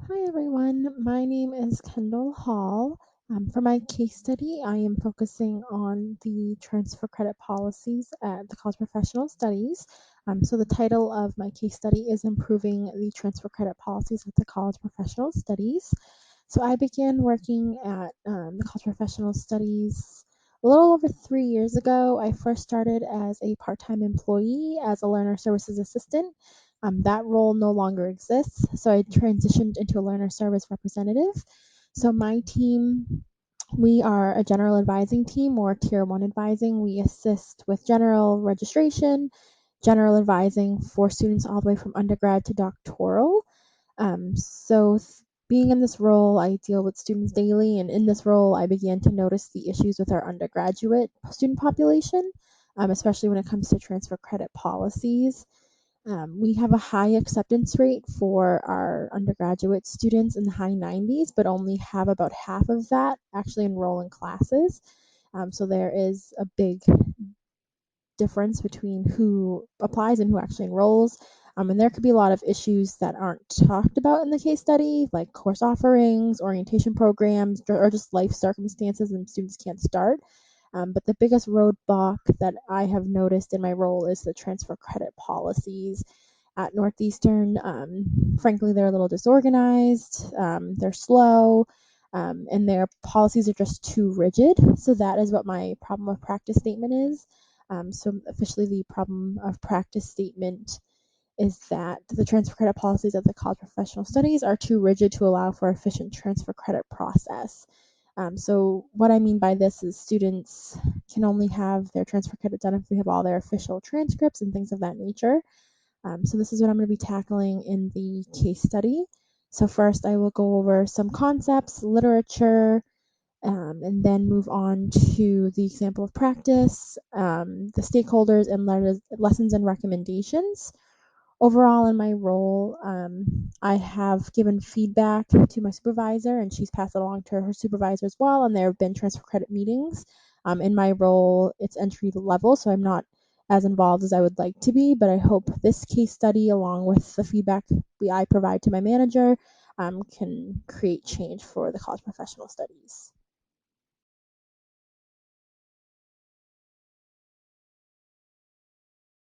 Hi everyone, my name is Kendall Hall. For my case study, I am focusing on the transfer credit policies at the College of Professional Studies. So the title of my case study is Improving the Transfer Credit Policies at the College of Professional Studies. So I began working at the College of Professional Studies a little over 3 years ago. I first started as a part-time employee as a learner services assistant. That role no longer exists, so I transitioned into a learner service representative. So my team, we are a general advising team or tier one advising. We assist with general registration, general advising for students all the way from undergrad to doctoral. So being in this role, I deal with students daily, and in this role, I began to notice the issues with our undergraduate student population, especially when it comes to transfer credit policies. We have a high acceptance rate for our undergraduate students in the high 90s, but only have about half of that actually enroll in classes. So there is a big difference between who applies and who actually enrolls. And there could be a lot of issues that aren't talked about in the case study, like course offerings, orientation programs, or just life circumstances and students can't start. But the biggest roadblock that I have noticed in my role is the transfer credit policies at Northeastern. Frankly, they're a little disorganized, they're slow, and their policies are just too rigid. So that is what my problem of practice statement is. So officially, the problem of practice statement is that the transfer credit policies of the College of Professional Studies are too rigid to allow for efficient transfer credit process. So what I mean by this is students can only have their transfer credit done if we have all their official transcripts and things of that nature. So this is what I'm going to be tackling in the case study. So first I will go over some concepts, literature, and then move on to the example of practice, the stakeholders, and lessons and recommendations. Overall, in my role, I have given feedback to my supervisor, and she's passed it along to her supervisor as well. And there have been transfer credit meetings. In my role, it's entry level, so I'm not as involved as I would like to be. But I hope this case study, along with the feedback I provide to my manager, can create change for the College of Professional Studies.